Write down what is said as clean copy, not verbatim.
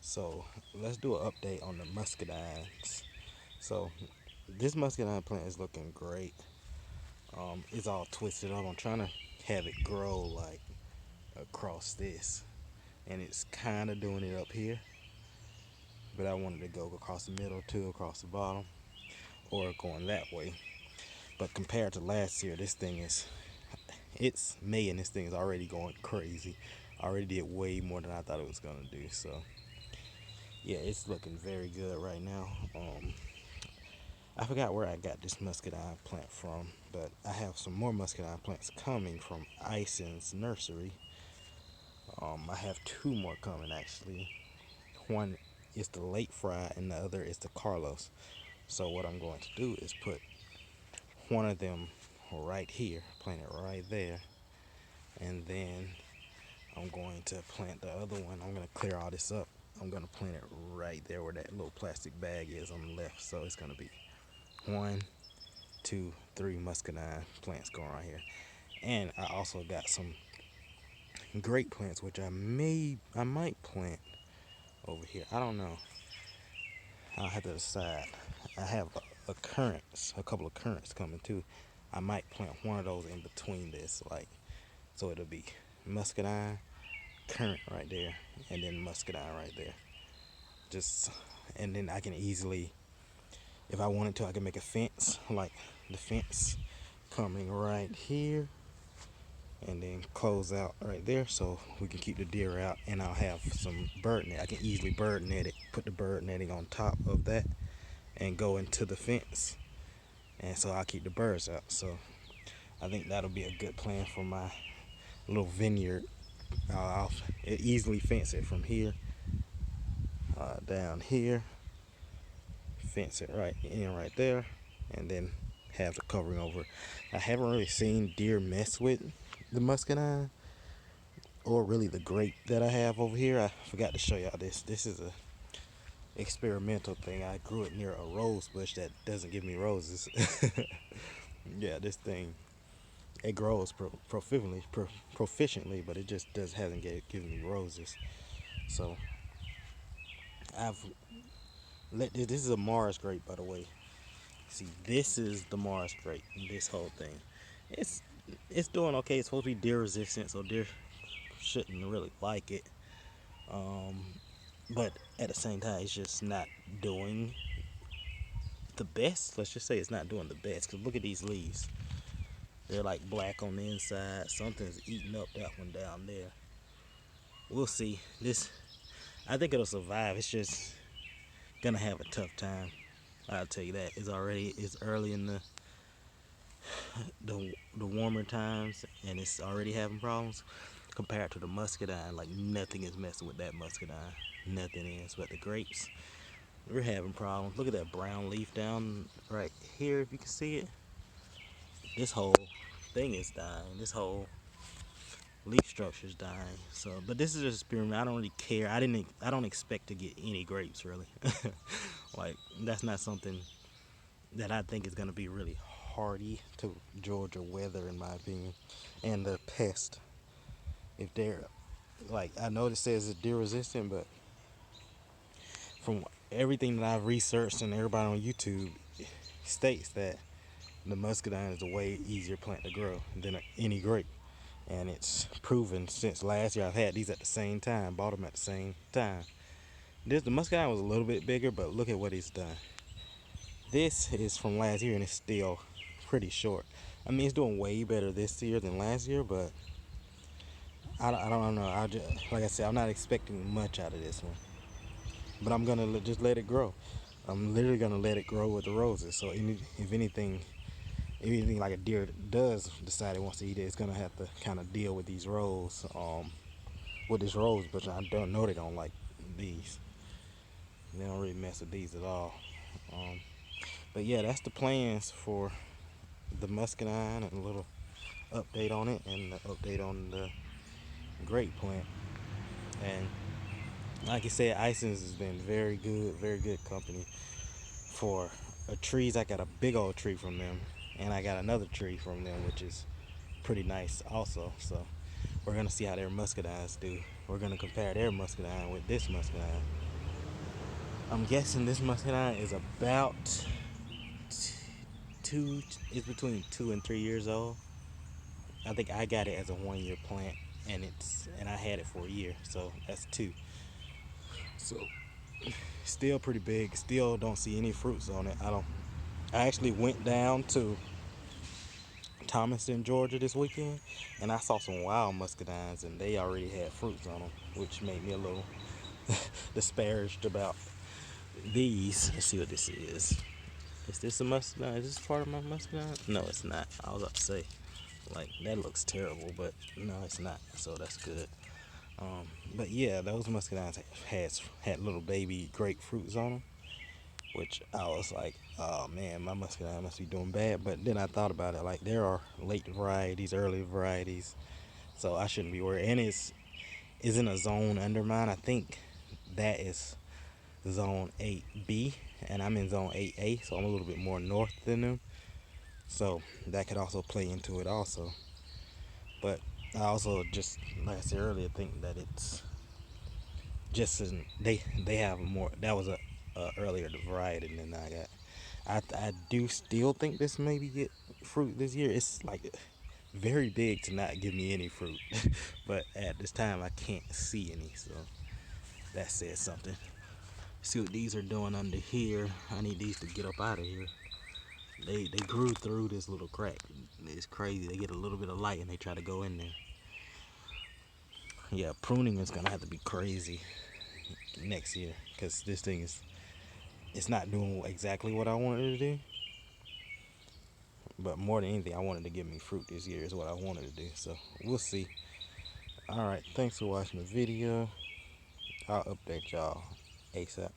So let's do an update on the muscadines. So this muscadine plant is looking great. It's all twisted up. I'm trying to have it grow like across this, and it's kind of doing it up here. But I wanted to go across the middle too, across the bottom, or going that way. But compared to last year, this thing is it's May and this thing is already going crazy. I already did way more than I thought it was gonna do. So yeah, it's looking very good right now. I forgot where I got this muscadine plant from, but I have some more muscadine plants coming from Ison's nursery. I have two more coming actually. One is the late fry and the other is the Carlos. So what I'm going to do is put one of them right here, plant it right there, and then I'm going to plant the other one. I'm going to clear all this up. I'm going to plant it right there where that little plastic bag is on the left. So it's going to be 1, 2, 3 muscadine plants going right here. And I also got some grape plants, which I might plant over here. I don't know. I'll have to decide. I have a couple of currants coming too. I might plant one of those in between this, like, so it'll be muscadine, currant right there, and then muscadine right there. Just, and then I can easily, if I wanted to, I can make a fence, like the fence coming right here, and then close out right there, so we can keep the deer out. And I'll have some bird net. I can easily bird net it, put the bird netting on top of that, and go into the fence, and so I'll keep the birds out. So I think that'll be a good plan for my little vineyard. I'll easily fence it from here down here, fence it right in right there, and then have the covering over. I haven't really seen deer mess with the muscadine or really the grape that I have over here. I forgot to show y'all this. This is a experimental thing. I grew it near a rose bush that doesn't give me roses. Yeah, this thing, it grows proficiently, but it just hasn't given me roses. So I've this is a Mars grape, by the way. See, this is the Mars grape. This whole thing, it's it's doing okay. It's supposed to be deer resistant, so deer shouldn't really like it. Um, but at the same time, it's just not doing the best. Let's just say it's not doing the best. Cause look at these leaves. They're like black on the inside. Something's eating up that one down there. We'll see. This, I think it'll survive. It's just gonna have a tough time. I'll tell you that. It's early in the warmer times, and it's already having problems compared to the muscadine. Like nothing is messing with that muscadine. Nothing is. But the grapes, we're having problems. Look at that brown leaf down right here. If you can see it, this whole thing is dying. This whole leaf structure is dying. So, but this is just experiment. I don't really care. I don't expect to get any grapes really. Like that's not something that I think is gonna be really hardy to Georgia weather, in my opinion. And the pest, if they're like, I know it says it's deer resistant, but from everything that I've researched and everybody on YouTube states that the muscadine is a way easier plant to grow than any grape. And it's proven since last year. I've had these at the same time, bought them at the same time. The muscadine was a little bit bigger, but look at what he's done. This is from last year and it's still pretty short. I mean, it's doing way better this year than last year, but I don't know. Like I said, I'm not expecting much out of this one, but I'm gonna just let it grow. I'm literally gonna let it grow with the roses. So if anything like a deer does decide it wants to eat it, it's gonna have to kind of deal with these rows, with this rose. But I don't know they don't like these. They don't really mess with these at all. Um, but yeah, that's the plans for the muscadine, and a little update on it, and the update on the grape plant. And like I said, Ison's has been very good company for trees. I got a big old tree from them, and I got another tree from them, which is pretty nice also. So we're gonna see how their muscadines do. We're gonna compare their muscadine with this muscadine, I'm guessing this muscadine is about two. It's between 2 and 3 years old. I think I got it as a 1 year plant, and I had it for a year, so that's two. So still pretty big. Still don't see any fruits on it. I actually went down to Thomaston, Georgia this weekend, and I saw some wild muscadines, and they already had fruits on them, which made me a little disparaged about these. Let's see what this is. Is this a muscadine? Is this part of my muscadine? No, it's not. I was about to say, like, that looks terrible, but no, it's not. So that's good. But yeah, those muscadines had little baby grapefruits on them, which I was like, oh man, my muscadine must be doing bad. But then I thought about it, like there are late varieties, early varieties, so I shouldn't be worried. And it's in a zone under mine. I think that is zone 8B, and I'm in zone 8A, so I'm a little bit more north than them. So that could also play into it also. But I also, just like I said earlier, think that it's just they have more. That was a earlier variety than I got. I do still think this maybe get fruit this year. It's like very big to not give me any fruit, but at this time I can't see any, so that says something. See what these are doing under here. I need these to get up out of here. They grew through this little crack. It's crazy. They get a little bit of light and they try to go in there. Yeah, pruning is gonna have to be crazy next year because this thing is it's not doing exactly what I wanted to do. But more than anything, I wanted to give me fruit this year is what I wanted to do. So we'll see. Alright, thanks for watching the video. I'll update y'all ASAP.